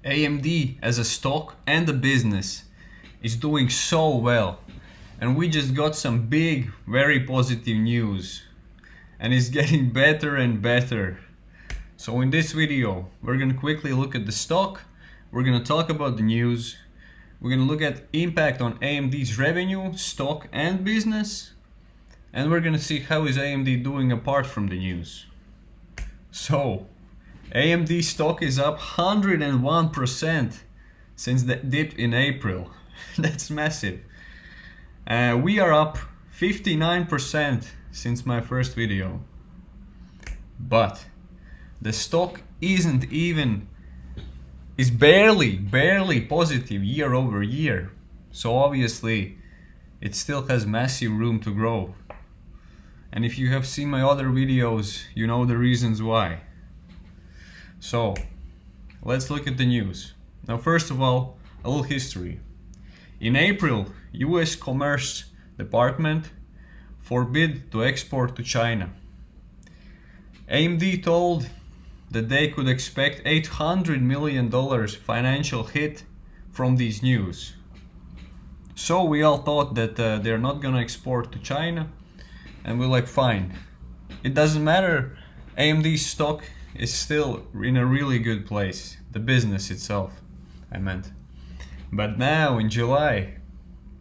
AMD as a stock and a business is doing so well, and we just got some big, very positive news, and it's getting better and better. So in this video, we're gonna quickly look at the stock, we're gonna talk about the news, we're gonna look at impact on AMD's revenue, stock and business, and we're gonna see how is AMD doing apart from the news. So, AMD stock is up 101% since the dip in April. That's massive. We are up 59% since my first video. But the stock is barely positive year over year. So obviously it still has massive room to grow. And if you have seen my other videos, you know the reasons why. So let's look at the news. Now first of all, a little history. In April, US Commerce Department forbid to export to China. AMD told that they could expect $800 million financial hit from these news. So we all thought that they're not gonna export to China, and we're like, fine. It doesn't matter, AMD's stock is still in a really good place. The business itself, I meant. But now in July,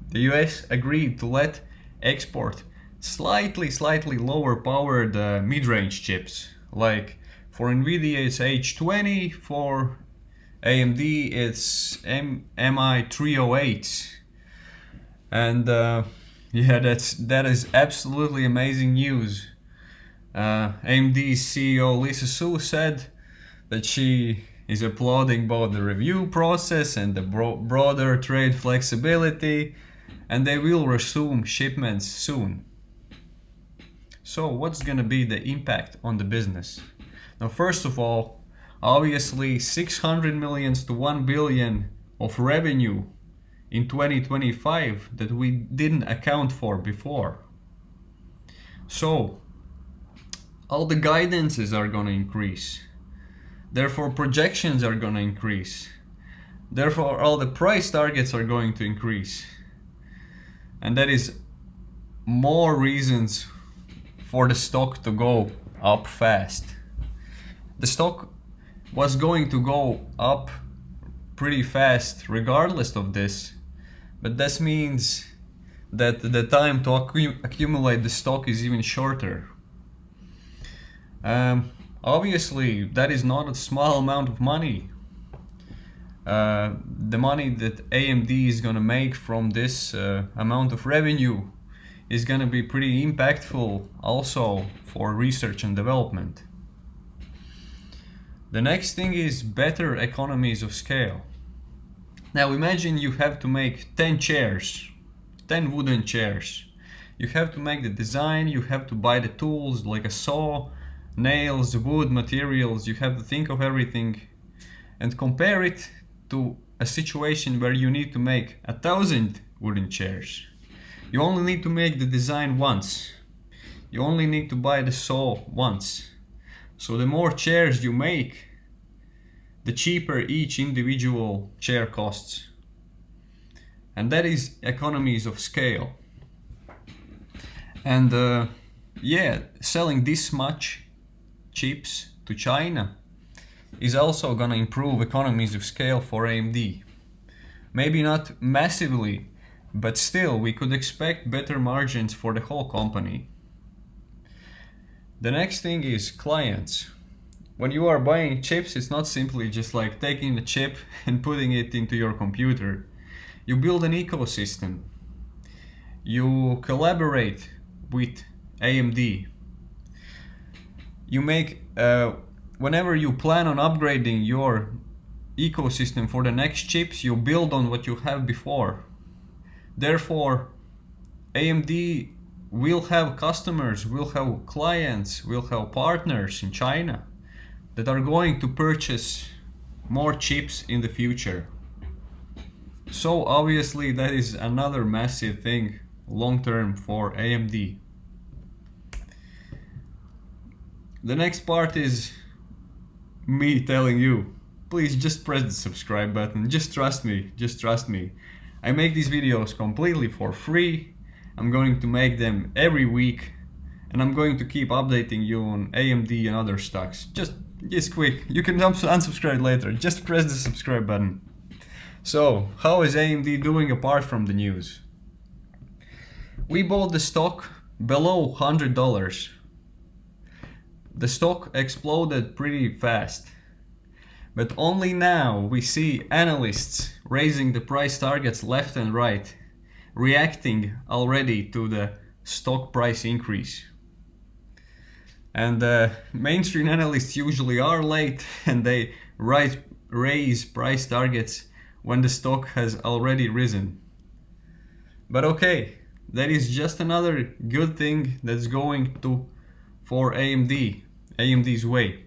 the US agreed to let export slightly lower powered mid-range chips. Like for NVIDIA it's H20, for AMD it's MI308. And yeah, that is absolutely amazing news. AMD's CEO Lisa Su said that she is applauding both the review process and the broader trade flexibility, and they will resume shipments soon. So what's gonna be the impact on the business? Now first of all, obviously 600 million to 1 billion of revenue in 2025 that we didn't account for before. So all the guidances are gonna increase. Therefore projections are gonna increase. Therefore all the price targets are going to increase. And that is more reasons for the stock to go up fast. The stock was going to go up pretty fast regardless of this, but this means that the time to accumulate the stock is even shorter. Obviously that is not a small amount of money. The money that AMD is gonna make from this amount of revenue is gonna be pretty impactful also for research and development. The next thing is better economies of scale. Now imagine you have to make 10 chairs, 10 wooden chairs. You have to make the design, you have to buy the tools like a saw, nails, wood, materials, you have to think of everything and compare it to a situation where you need to make 1,000 wooden chairs. You only need to make the design once. You only need to buy the saw once. So the more chairs you make, the cheaper each individual chair costs. And that is economies of scale. And yeah, selling this much chips to China is also gonna improve economies of scale for AMD. Maybe not massively, but still we could expect better margins for the whole company. The next thing is clients. When you are buying chips, it's not simply just like taking the chip and putting it into your computer. You build an ecosystem. You collaborate with AMD. You make, whenever you plan on upgrading your ecosystem for the next chips, you build on what you have before. Therefore, AMD will have customers, will have clients, will have partners in China that are going to purchase more chips in the future. So obviously that is another massive thing long term for AMD. The next part is me telling you please just press the subscribe button. Just trust me, I make these videos completely for free. I'm going to make them every week, and I'm going to keep updating you on AMD and other stocks. Just quick, you can unsubscribe later, just press the subscribe button. So, how is AMD doing apart from the news? We bought the stock below $100. The stock exploded pretty fast. But only now we see analysts raising the price targets left and right, reacting already to the stock price increase. And mainstream analysts usually are late and they raise price targets when the stock has already risen. But okay, that is just another good thing that's going to for AMD's way.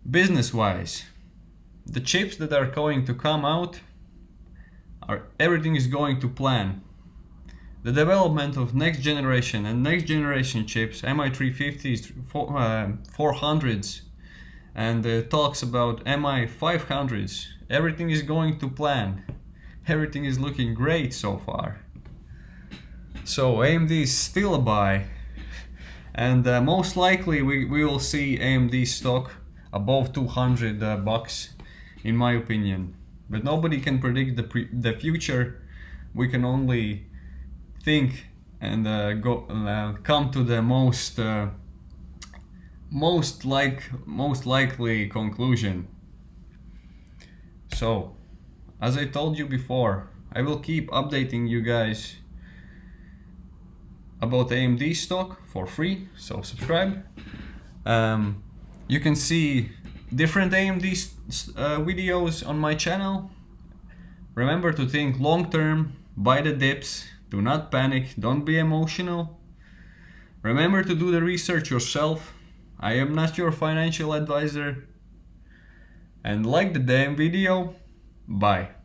Business-wise, the chips that are going to come out, everything is going to plan. The development of next generation and next generation chips, MI350s, 400s, and talks about MI500s, everything is going to plan. Everything is looking great so far. So AMD is still a buy, and most likely we will see AMD stock above $200 in my opinion. But nobody can predict the future. We can only think and come to the most likely conclusion. So, as I told you before, I will keep updating you guys about AMD stock for free, so subscribe. You can see different AMD videos on my channel. Remember to think long term, buy the dips, do not panic, don't be emotional. Remember to do the research yourself. I am not your financial advisor. And like the damn video. Bye.